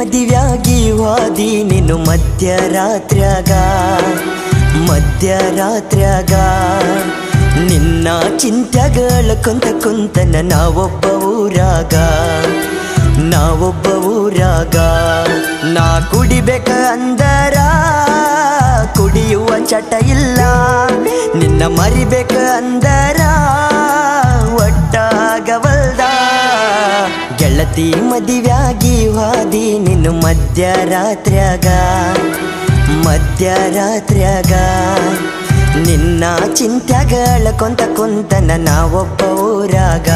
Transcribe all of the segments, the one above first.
ಮದಿವ್ಯಾಗಿ ವಾದಿ ನೀನು ಮಧ್ಯರಾತ್ರ್ಯಾಗ ನಿನ್ನ ಚಿಂತ್ಯಗಳ ಕುಂತನ ನಾವೊಬ್ಬ ಊರಾಗ ನಾ ಕುಡಿಬೇಕ ಅಂದರ ಕುಡಿಯುವ ಚಟ ಇಲ್ಲ, ನಿನ್ನ ಮರಿಬೇಕ ಅಂದರ ಒಟ್ಟಾಗವಲ್ದ. ಗೆಳತಿ ಮದಿವ್ಯಾಗಿ ವಾದಿ ನೀನು ಮಧ್ಯರಾತ್ರ್ಯಾಗ ನಿನ್ನ ಚಿಂತ್ಯಗಳ ಕುಂತನ ನಾವೊಬ್ಬ ಊರಾಗ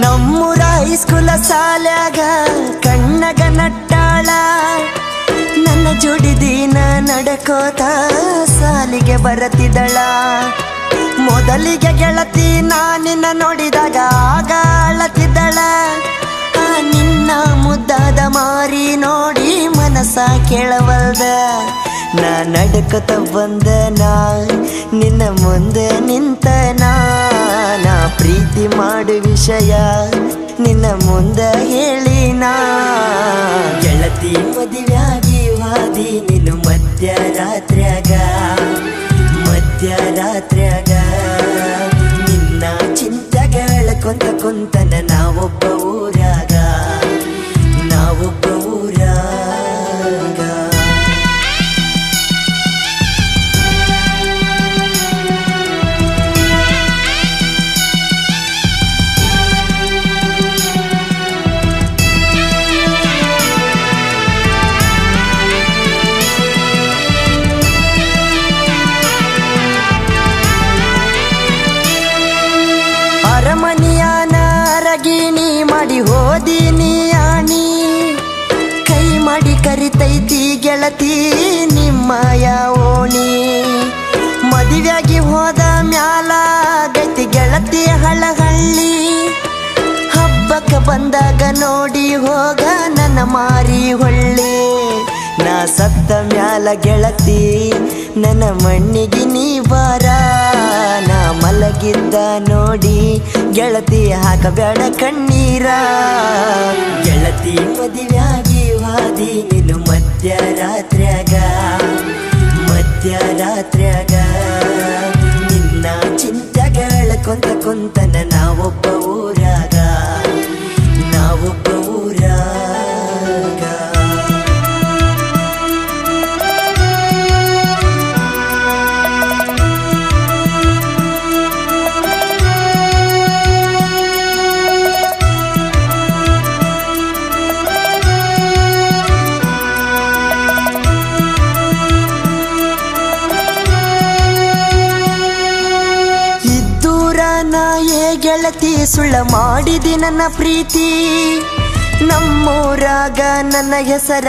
ನಮ್ಮೂರ ಹೈಸ್ಕೂಲ ಸಾಲ್ಯಾಗ ಕಣ್ಣಗ ನಟ್ಟಾಳ, ನನ್ನ ಜೋಡಿ ದಿನ ನಡಕೋತ ಸಾಲಿಗೆ ಬರತಿದ್ದಳ. ಮೊದಲಿಗೆ ಗೆಳತಿ ನಿನ್ನ ನೋಡಿದಾಗ ಆಗ ಅಳತಿದ್ದಳ. ನಿನ್ನ ಮುದ್ದಾದ ಮಾರಿ ನೋಡಿ ಮನಸ ಕೇಳವಲ್ದ. ನಾ ನಡ್ಕೊತ ಬಂದನ ನಿನ್ನ ಮುಂದೆ ನಿಂತನ, ನಾ ಪ್ರೀತಿ ಮಾಡು ವಿಷಯ ನಿನ್ನ ಮುಂದೆ ಹೇಳಿನ. ಗೆಳತಿ ಮದಿವ್ಯಾಗಿ ವಾದಿ ನೀನು ಮಧ್ಯರಾತ್ರ್ಯಾಗ ನಿನ್ನ ಚಿಂತ್ಯಗಳ ಕುಂತನ ನಾವೊಬ್ಬ ಊರಾಗ ಅರಮನಿಯಾನ ಅರಗಿಣಿ ಮಾಡಿ ಹೋದಿನಿ ಆಣಿ, ಕೈ ಮಾಡಿ ಕರಿತೈತಿ ಗೆಳತಿ ನಿಮ್ಮಯ ಓಣಿ. ಮದುವೆಯಾಗಿ ಹೋದ ಮ್ಯಾಲ ಗೈತಿ ಗೆಳತಿ ಹಳಹಳ್ಳಿ, ಹಬ್ಬಕ್ಕ ಬಂದಾಗ ನೋಡಿ ಹೋಗ ನನ್ನ ಮಾರಿ ಹೊಳ್ಳಿ. ನಾ ಸತ್ತ ಮ್ಯಾಲ ಗೆಳತಿ ನನ್ನ ಮಣ್ಣಿಗೆ ನೀ ಬಾರ, ನಾ ಮಲಗಿದ್ದ ನೋಡಿ ಗೆಳತಿ ಹಾಕಬೇಡ ಕಣ್ಣೀರ. ಗೆಳತಿ ಮದಿವ್ಯಾಗಿ ವಾದಿ ನೀನು ಮಧ್ಯರಾತ್ರ್ಯಾಗ ನಿನ್ನ ಚಿಂತ್ಯಗಳ ಕುಂತನ ನಾವೊಬ್ಬ ಊರಾಗ ಗೆಳತಿ ಸುಳ್ಳ ಮಾಡಿದಿ ನನ್ನ ಪ್ರೀತಿ, ನಮ್ಮೂರಾಗ ನನ್ನ ಹೆಸರ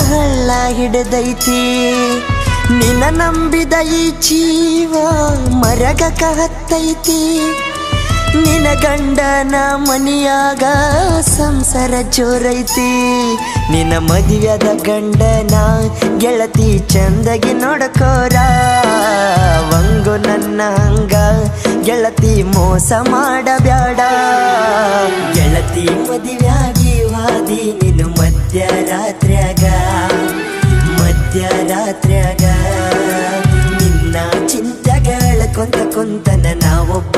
ಹಳ್ಳ ಹಿಡಿದೈತಿ. ನಿನ್ನ ನಂಬಿದ ಈ ಜೀವ ಮರಗಕ ಹತ್ತೈತಿ, ನಿನ್ನ ಗಂಡನ ಮನಿಯಾಗ ಸಂಸಾರ ಜೋರೈತಿ. ನಿನ್ನ ಮದುವೆದ ಗಂಡನ ಗೆಳತಿ ಚಂದಗಿ ನೋಡಕೋರ, ವಂಗು ನನ್ನ ಹಂಗ ಗೆಳತಿ ಮೋಸ ಮಾಡಬ್ಯಾಡ. ಗೆಳತಿ ಮದುವೆಯಾಗಿ ವಾದಿ ನೀನು ಮಧ್ಯರಾತ್ರ್ಯಾಗ ನಿನ್ನ ಚಿಂತ್ಯಗಳ ಕುಂತನ ನಾವೊಬ್ಬ